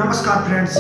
नमस्कार फ्रेंड्स,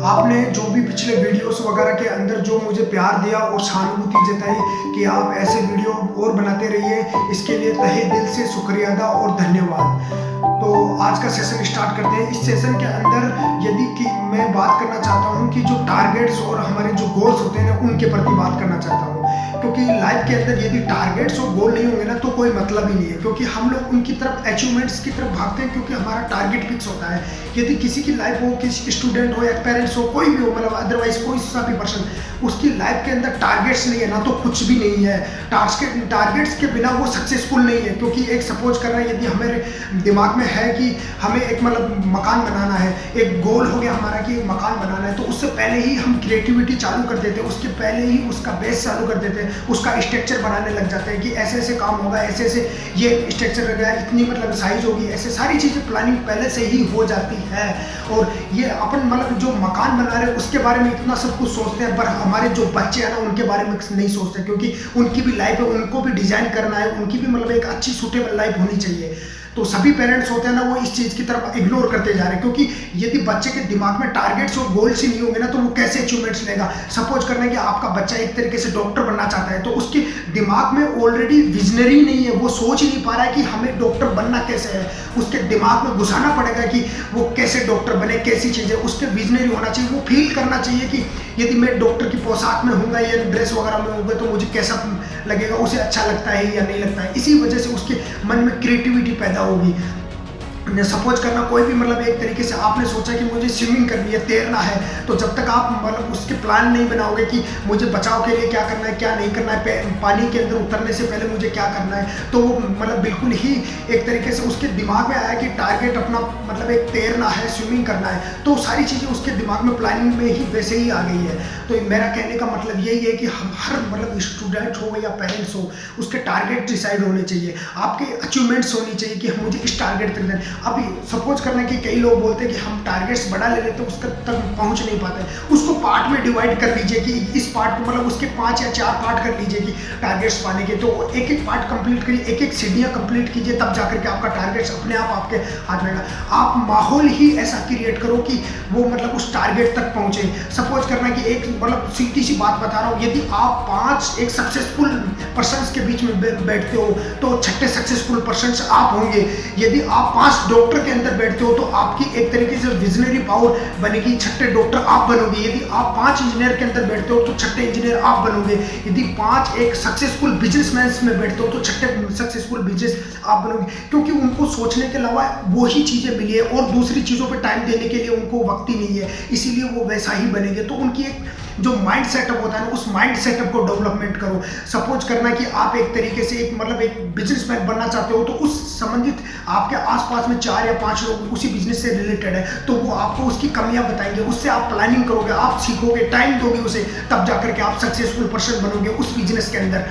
आपने जो भी पिछले वीडियोस वगैरह के अंदर जो मुझे प्यार दिया और सहानुभूति जताई कि आप ऐसे वीडियो और बनाते रहिए, इसके लिए तहे दिल से शुक्रिया अदा और धन्यवाद। तो आज का सेशन स्टार्ट करते हैं। इस सेशन के अंदर यदि कि मैं बात करना चाहता हूं कि जो टारगेट्स और हमारे जो गोल्स होते हैं ना, उनके प्रति बात करना चाहता हूं, क्योंकि लाइफ के अंदर यदि टारगेट्स और गोल नहीं होंगे ना तो कोई मतलब ही नहीं है, क्योंकि हम लोग उनकी तरफ अचीवमेंट्स की तरफ भागते हैं क्योंकि हमारा टारगेट फिक्स होता है। यदि किसी की लाइफ हो, किसी स्टूडेंट हो या पेरेंट्स हो, कोई भी हो, मतलब अदरवाइज कोई सा भी पर्सन, उसकी लाइफ के अंदर टारगेट्स नहीं है ना तो कुछ भी नहीं है। टारगेट्स के बिना वो सक्सेसफुल नहीं है, क्योंकि एक सपोज करना, यदि हमारे दिमाग में है कि हमें एक मतलब मकान बनाना है, एक गोल हो गया हमारा कि एक मकान बनाना है, तो उससे पहले ही हम क्रिएटिविटी चालू कर देते हैं, उसके पहले ही उसका बेस चालू कर देते हैं, उसका स्ट्रक्चर बनाने लग जाते हैं कि ऐसे ऐसे काम होगा, ऐसे ऐसे ये स्ट्रक्चर रहेगा, इतनी मतलब साइज होगी, ऐसे सारी चीज़ें प्लानिंग पहले से ही हो जाती है। और ये अपन मतलब जो मकान बना रहे हैं उसके बारे में इतना सब कुछ सोचते हैं, पर हमारे जो बच्चे हैं ना उनके बारे में नहीं सोचते, क्योंकि उनकी भी लाइफ है, उनको भी डिजाइन करना है, उनकी भी मतलब एक अच्छी सूटेबल लाइफ होनी चाहिए। तो सभी पेरेंट्स होते हैं ना, वो इस चीज़ की तरफ इग्नोर करते जा रहे हैं, क्योंकि यदि बच्चे के दिमाग में टारगेट्स और गोल्स ही नहीं होंगे ना तो वो कैसे अचीवमेंट्स लेगा। सपोज करना कि आपका बच्चा एक तरीके से डॉक्टर बनना चाहता है, तो उसके दिमाग में ऑलरेडी विजनरी नहीं है, वो सोच ही नहीं पा रहा है कि हमें डॉक्टर बनना कैसे है। उसके दिमाग में घुसाना पड़ेगा कि वो कैसे डॉक्टर बने, कैसी चीज़ें, उसके विजनरी होना चाहिए। वो फील करना चाहिए कि यदि मैं डॉक्टर की पोशाक में हूँगा या ड्रेस वगैरह में होगा तो मुझे कैसा लगेगा, उसे अच्छा लगता है या नहीं लगता है। इसी वजह से उसके मन में क्रिएटिविटी पैदा होगी। सपोज करना, कोई भी मतलब एक तरीके से आपने सोचा कि मुझे स्विमिंग करनी है, तैरना है, तो जब तक आप मतलब उसके प्लान नहीं बनाओगे कि मुझे बचाव के लिए क्या करना है, क्या नहीं करना है, पानी के अंदर उतरने से पहले मुझे क्या करना है, तो वो मतलब बिल्कुल ही एक तरीके से उसके दिमाग में आया कि टारगेट अपना मतलब एक तैरना है, स्विमिंग करना है, तो सारी चीज़ें उसके दिमाग में प्लानिंग में ही वैसे ही आ गई है। तो मेरा कहने का मतलब यही है कि हम हर मतलब स्टूडेंट हो या पेरेंट्स हो, उसके टारगेट डिसाइड होने चाहिए, आपके अचीवमेंट्स होनी चाहिए कि मुझे इस टारगेट तक। अभी सपोज करना कि कई लोग बोलते हैं कि हम टारगेट्स बड़ा ले लेते हैं, उसके तक पहुंच नहीं पाते, उसको पार्ट में डिवाइड कर लीजिए कि इस पार्ट को मतलब उसके 5 या 4 पार्ट कर लीजिए कि टारगेट्स पाने के, तो एक एक पार्ट कंप्लीट करिए, एक एक सीढ़ियां कंप्लीट कीजिए, तब जाकर के आपका टारगेट्स अपने आप आपके हाथ में आएगा। आप माहौल ही ऐसा क्रिएट करो कि वो मतलब उस टारगेट तक पहुंचे। सपोज करना कि एक मतलब सीधी सी बात बता रहा हूँ, यदि आप 5 एक सक्सेसफुल पर्सन के बीच में बैठते हो तो 6ठे सक्सेसफुल पर्सन आप होंगे। यदि आप 5 डॉक्टर के अंदर बैठते हो तो आपकी एक तरीके से विजनरी पावर बनेगी, 6ठे डॉक्टर आप बनोगे। यदि आप 5 इंजीनियर के अंदर बैठते हो तो 6ठे इंजीनियर आप बनोगे। यदि 5 एक सक्सेसफुल बिजनेसमैन में बैठते हो तो 6ठे सक्सेसफुल बिजनेस आप बनोगे, क्योंकि उनको सोचने के अलावा वही चीजें मिली है और दूसरी चीजों पर टाइम देने के लिए उनको वक्त ही नहीं है, इसीलिए वो वैसा ही बनेंगे। तो उनकी एक जो माइंड सेटअप होता है ना, उस माइंड सेटअप को डेवलपमेंट करो। सपोज करना कि आप एक तरीके से एक मतलब एक बिजनेसमैन बनना चाहते हो, तो उस संबंधित आपके आसपास में 4 या 5 लोग उसी बिजनेस से रिलेटेड है, तो वो आपको उसकी कमियां बताएंगे, उससे आप प्लानिंग करोगे, आप सीखोगे, टाइम दोगे उसे, तब जाकर के आप सक्सेसफुल पर्सन बनोगे उस बिजनेस के अंदर।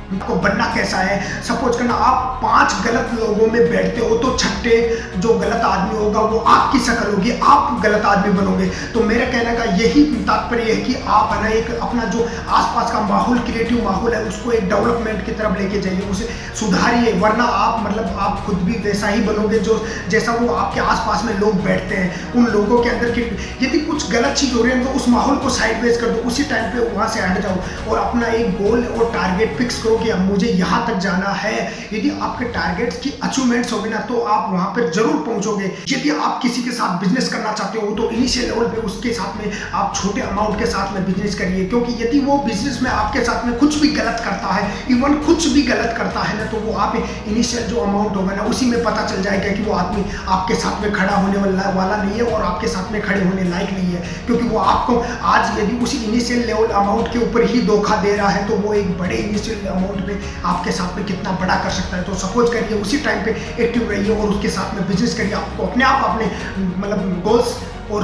आपको बनना कैसा है, सपोज करना आप 5 गलत लोगों में बैठते हो तो 6ठे जो गलत आदमी होगा वो आपकी शक्ल होगी, आप गलत आदमी बनोगे। तो मेरे कहने का यही तात्पर्य है कि आप है ना एक अपना जो आसपास का माहौल, क्रिएटिव माहौल है, उसको एक डेवलपमेंट की तरफ लेके जाइए, उसे सुधारिए, वरना आप मतलब आप खुद भी वैसा ही बनोगे जो जैसा वो आपके आसपास में लोग बैठते हैं। उन लोगों के अंदर यदि कुछ गलत चीज हो रही है तो उस माहौल को साइडवेज कर दो, उसी टाइम पे वहां से हट जाओ और अपना एक गोल और टारगेट फिक्स करो कि अब मुझे यहां तक जाना है। यदि आपके टारगेट्स की अचीवमेंट्स होगी ना तो आप वहां पर जरूर पहुंचोगे। यदि आप किसी के साथ बिजनेस करना चाहते हो तो इनिशियल लेवल पे उसके साथ में आप छोटे अमाउंट के साथ में बिजनेस करिए, क्योंकि यदि वो बिजनेस में आपके साथ में कुछ भी गलत करता है, इवन कुछ भी गलत करता है ना, तो वो आप इनिशियल जो अमाउंट होगा ना उसी में पता चल जाएगा कि वो आदमी आपके साथ में खड़ा होने वाला नहीं है और आपके साथ में खड़े होने लायक नहीं है, क्योंकि वो आपको आज यदि उसी इनिशियल लेवल अमाउंट के ऊपर ही धोखा दे रहा है तो वो एक बड़े इनिशियल अमाउंट पे आपके साथ में कितना बड़ा कर सकता है। तो सपोज करिए उसी टाइम पे एक्टिव रहिए और उसके साथ में बिजनेस करिए, आपको अपने आप अपने मतलब गोल्स और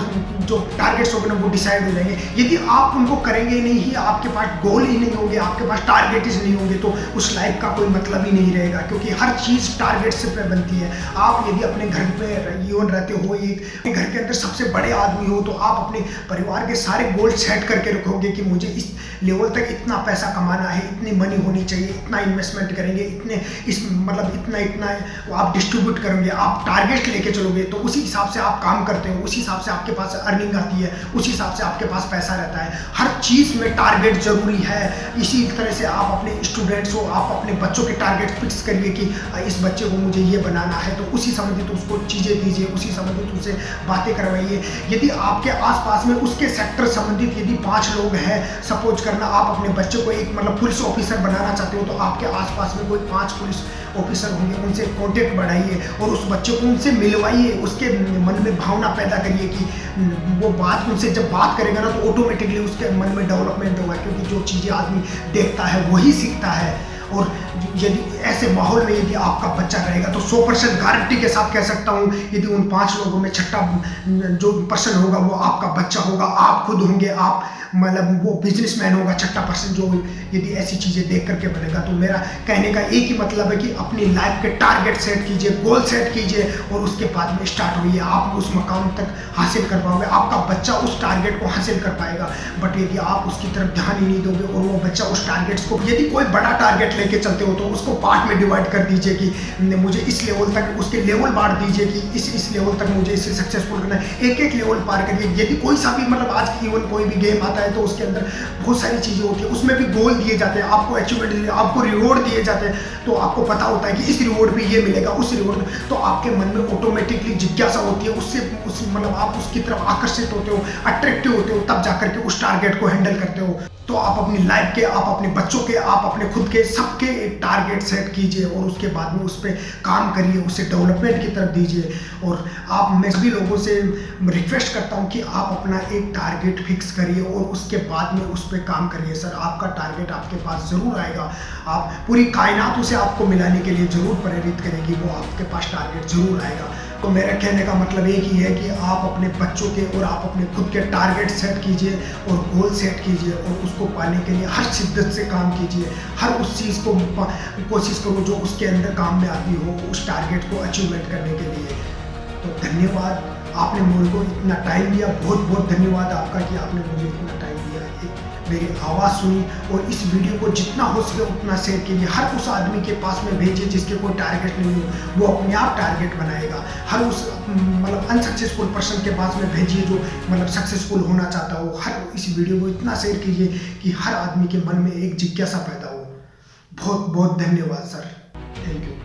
जो टारगेट्स होंगे ना वो डिसाइड हो जाएंगे। यदि आप उनको करेंगे नहीं ही, आपके पास गोल ही नहीं होंगे, आपके पास टारगेट ही नहीं होंगे, तो उस लाइफ का कोई मतलब ही नहीं रहेगा, क्योंकि हर चीज़ टारगेट से बनती है। आप यदि अपने घर में जीवन रहते हो, एक घर के अंदर सबसे बड़े आदमी हो, तो आप अपने परिवार के सारे गोल सेट करके रखोगे कि मुझे इस लेवल तक इतना पैसा कमाना है, इतनी मनी होनी चाहिए, इतना इन्वेस्टमेंट करेंगे, इतने इस मतलब इतना आप डिस्ट्रीब्यूट करोगे, आप टारगेट लेके चलोगे, तो उसी हिसाब से आप काम करते हो, उसी हिसाब से आपके पास अर्निंग आती है, उसी हिसाब से आपके पास पैसा रहता है। हर चीज़ में टारगेट ज़रूरी है। इसी तरह से आप अपने स्टूडेंट्स को, आप अपने बच्चों के टारगेट फिक्स करिए कि इस बच्चे को मुझे ये बनाना है, तो उसी संबंधित उसको चीज़ें दीजिए, उसी संबंधित उससे बातें करवाइए। यदि आपके आसपास में उसके सेक्टर संबंधित यदि 5 लोग हैं, सपोज करना आप अपने बच्चे को एक मतलब पुलिस ऑफिसर बनाना चाहते हो, तो आपके आसपास में कोई 5 पुलिस ऑफिसर होंगे, उनसे कॉन्टेक्ट बढ़ाइए और उस बच्चे को उनसे मिलवाइए। उसके मन में भावना पैदा करिए कि वो बात, उनसे जब बात करेगा ना तो ऑटोमेटिकली उसके मन में डेवलपमेंट होगा, क्योंकि जो चीज़ें आदमी देखता है वही सीखता है। और यदि ऐसे माहौल में यदि आपका बच्चा रहेगा तो 100% गारंटी के साथ कह सकता हूँ, यदि उन 5 लोगों में छठा जो पर्सन होगा वो आपका बच्चा होगा, आप खुद होंगे, आप मतलब वो बिजनेसमैन होगा, छठा पर्सन जो यदि ऐसी चीज़ें देख करके बनेगा। तो मेरा कहने का एक ही मतलब है कि अपनी लाइफ के टारगेट सेट कीजिए, गोल सेट कीजिए और उसके बाद में स्टार्ट होइए। आप उस मकाम तक हासिल कर पाओगे, आपका बच्चा उस टारगेट को हासिल कर पाएगा। बट यदि आप उसकी तरफ ध्यान ही नहीं दोगे और वो बच्चा उस टारगेट्स को, यदि कोई बड़ा टारगेट लेके चलते हो तो उसको पार्ट में डिवाइड कर दीजिए कि मुझे इस लेवल तक, उसके लेवल बांट दीजिए कि इस लेवल तक मुझे इसे सक्सेसफुल करना है। एक लेवल पार करिए। यदि कोई सा भी मतलब आज की इवन कोई भी गेम आता है तो उसके अंदर बहुत सारी चीज़ें होती है, उसमें भी गोल दिए जाते हैं, आपको अचीवमेंट, आपको रिवॉर्ड दिए जाते हैं, तो आपको पता होता है कि इस रिवॉर्ड पे ये मिलेगा, उस रिवॉर्ड, तो आपके मन में ऑटोमेटिकली जिज्ञासा होती है, उससे मतलब आप उसकी तरफ आकर्षित होते हो, अट्रैक्टिव होते हो, तब जाकर के उस टारगेट को हैंडल करते हो। तो आप अपनी लाइफ के, आप अपने बच्चों के, आप अपने खुद के, सबके एक टारगेट सेट कीजिए और उसके बाद में उस पर काम करिए, उसे डेवलपमेंट की तरफ दीजिए। और मैं सभी लोगों से रिक्वेस्ट करता हूं कि आप अपना एक टारगेट फिक्स करिए और उसके बाद में उस पर काम करिए। सर, आपका टारगेट आपके पास ज़रूर आएगा। आप पूरी कायनात उसे आपको मिलाने के लिए ज़रूर प्रेरित करेगी, वो आपके पास टारगेट ज़रूर आएगा। तो मेरा कहने का मतलब एक ही है कि आप अपने बच्चों के और आप अपने खुद के टारगेट सेट कीजिए और गोल सेट कीजिए और उसको पाने के लिए हर शिद्दत से काम कीजिए। हर उस चीज़ को कोशिश करो जो उसके अंदर काम में आती हो, उस टारगेट को अचीवमेंट करने के लिए। तो धन्यवाद, आपने मुझे को इतना टाइम दिया, बहुत बहुत धन्यवाद आपका कि आपने मुझे इतना टाइम दिया, मेरी आवाज़ सुनी। और इस वीडियो को जितना हो सके उतना शेयर कीजिए। हर उस आदमी के पास में भेजिए जिसके कोई टारगेट नहीं हो, वो अपने आप टारगेट बनाएगा। हर उस मतलब अनसक्सेसफुल पर्सन के पास में भेजिए जो मतलब सक्सेसफुल होना चाहता हो। हर इस वीडियो को इतना शेयर कीजिए कि हर आदमी के मन में एक जिज्ञासा पैदा हो। बहुत बहुत धन्यवाद सर, थैंक यू।